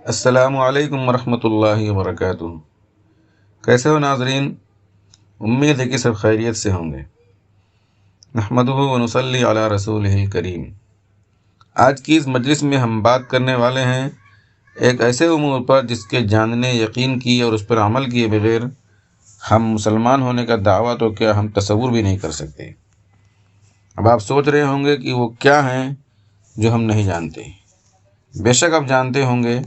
السلام علیکم ورحمۃ اللہ وبرکاتہ۔ کیسے ہو ناظرین؟ امید ہے کہ سب خیریت سے ہوں گے۔ نحمدہ ونصلی علی رسولہ الکریم۔ آج کی اس مجلس میں ہم بات کرنے والے ہیں ایک ایسے امور پر جس کے جاننے، یقین کیے اور اس پر عمل کیے بغیر ہم مسلمان ہونے کا دعویٰ تو کیا ہم تصور بھی نہیں کر سکتے۔ اب آپ سوچ رہے ہوں گے کہ وہ کیا ہیں جو ہم نہیں جانتے۔ بے شک آپ جانتے ہوں گے،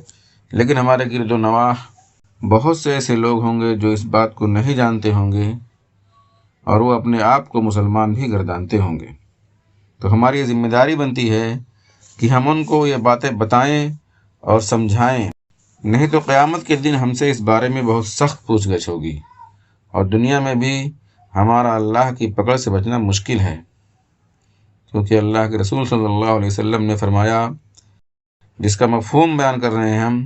لیکن ہمارے گرد و نواح بہت سے ایسے لوگ ہوں گے جو اس بات کو نہیں جانتے ہوں گے اور وہ اپنے آپ کو مسلمان بھی گردانتے ہوں گے۔ تو ہماری یہ ذمہ داری بنتی ہے کہ ہم ان کو یہ باتیں بتائیں اور سمجھائیں، نہیں تو قیامت کے دن ہم سے اس بارے میں بہت سخت پوچھ گچھ ہوگی، اور دنیا میں بھی ہمارا اللہ کی پکڑ سے بچنا مشکل ہے، کیونکہ اللہ کے رسول صلی اللہ علیہ وسلم نے فرمایا، جس کا مفہوم بیان کر رہے ہیں ہم،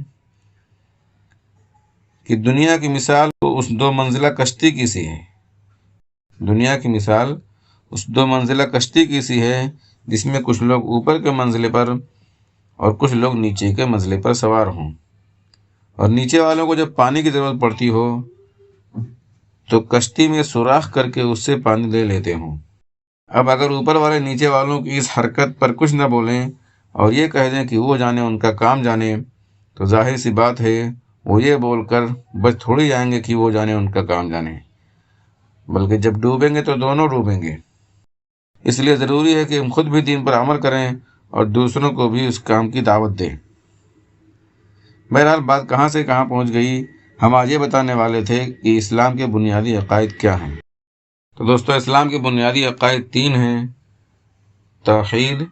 کہ دنیا کی مثال اس دو منزلہ کشتی کی سی ہے۔ دنیا کی مثال اس دو منزلہ کشتی کی سی ہے جس میں کچھ لوگ اوپر کے منزلے پر اور کچھ لوگ نیچے کے منزلے پر سوار ہوں، اور نیچے والوں کو جب پانی کی ضرورت پڑتی ہو تو کشتی میں سوراخ کر کے اس سے پانی لے لیتے ہوں۔ اب اگر اوپر والے نیچے والوں کی اس حرکت پر کچھ نہ بولیں اور یہ کہہ دیں کہ وہ جانے ان کا کام جانے، تو ظاہر سی بات ہے وہ یہ بول کر بچ تھوڑی جائیں گے کہ وہ جانے ان کا کام جانے، بلکہ جب ڈوبیں گے تو دونوں ڈوبیں گے۔ اس لیے ضروری ہے کہ ہم خود بھی دین پر عمل کریں اور دوسروں کو بھی اس کام کی دعوت دیں۔ بہرحال بات کہاں سے کہاں پہنچ گئی، ہم آج یہ بتانے والے تھے کہ اسلام کے بنیادی عقائد کیا ہیں۔ تو دوستو، اسلام کے بنیادی عقائد تین ہیں: توحید،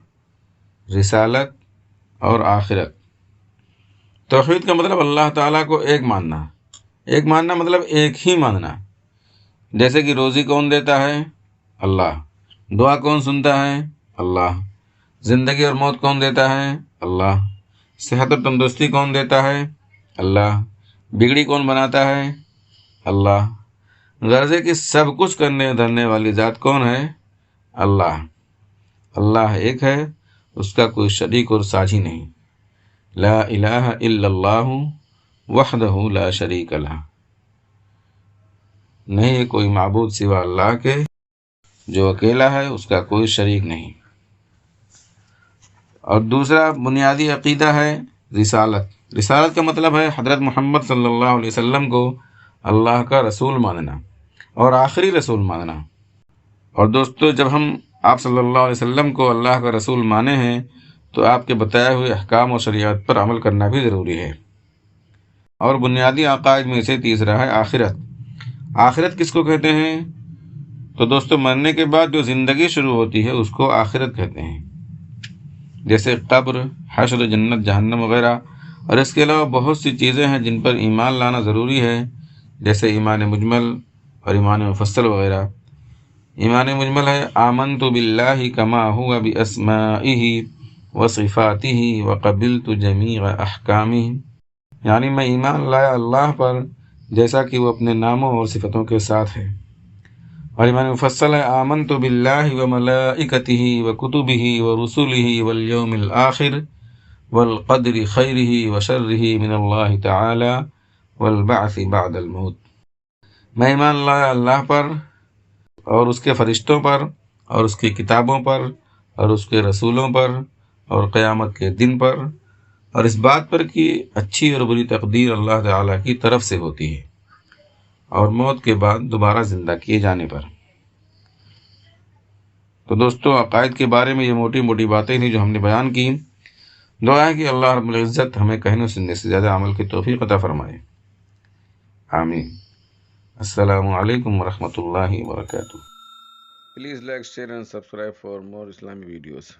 رسالت اور آخرت۔ توحید کا مطلب اللہ تعالیٰ کو ایک ماننا۔ ایک ماننا مطلب ایک ہی ماننا، جیسے کہ روزی کون دیتا ہے؟ اللہ۔ دعا کون سنتا ہے؟ اللہ۔ زندگی اور موت کون دیتا ہے؟ اللہ۔ صحت اور تندرستی کون دیتا ہے؟ اللہ۔ بگڑی کون بناتا ہے؟ اللہ۔ غرض ہے کہ سب کچھ کرنے دھرنے والی ذات کون ہے؟ اللہ۔ اللہ ایک ہے، اس کا کوئی شریک اور ساجھی نہیں۔ لا الہ الا اللہ وحدہ لا شریک لہ۔ نہیں ہے کوئی معبود سوا اللہ کے، جو اکیلا ہے، اس کا کوئی شریک نہیں۔ اور دوسرا بنیادی عقیدہ ہے رسالت۔ رسالت کا مطلب ہے حضرت محمد صلی اللہ علیہ وسلم کو اللہ کا رسول ماننا اور آخری رسول ماننا۔ اور دوستو، جب ہم آپ صلی اللہ علیہ وسلم کو اللہ کا رسول مانے ہیں تو آپ کے بتائے ہوئے احکام اور شریعت پر عمل کرنا بھی ضروری ہے۔ اور بنیادی عقائد میں سے تیسرا ہے آخرت۔ آخرت کس کو کہتے ہیں؟ تو دوستو، مرنے کے بعد جو زندگی شروع ہوتی ہے اس کو آخرت کہتے ہیں، جیسے قبر، حشر، جنت، جہنم وغیرہ۔ اور اس کے علاوہ بہت سی چیزیں ہیں جن پر ایمان لانا ضروری ہے، جیسے ایمان مجمل اور ایمان مفصل وغیرہ۔ ایمان مجمل ہے آمنت باللہ کما ہوا باسمائہ وصفاتہ وقبلت جمیع احکامہ، یعنی میں ایمان لایا اللہ پر جیسا کہ وہ اپنے ناموں اور صفتوں کے ساتھ ہے۔ اور ایمان مفصل ہے آمنت باللہ وملائکتہ وکتبہ ورسلہ والیوم الآخر والقدر خیرہ وشرہ من اللہ تعالی والبعث بعد الموت۔ میں ایمان لایا اللہ پر اور اس کے فرشتوں پر اور اس کی کتابوں پر اور اس کے رسولوں پر اور قیامت کے دن پر، اور اس بات پر کہ اچھی اور بری تقدیر اللہ تعالیٰ کی طرف سے ہوتی ہے، اور موت کے بعد دوبارہ زندہ کیے جانے پر۔ تو دوستو، عقائد کے بارے میں یہ موٹی موٹی باتیں تھیں جو ہم نے بیان کی۔ دعا ہے کہ اللہ رب العزت ہمیں کہنے سننے سے زیادہ عمل کی توفیق عطا فرمائے، آمین۔ السلام علیکم ورحمۃ اللہ وبرکاتہ۔ Please like, share and subscribe for more اسلامی ویڈیوز۔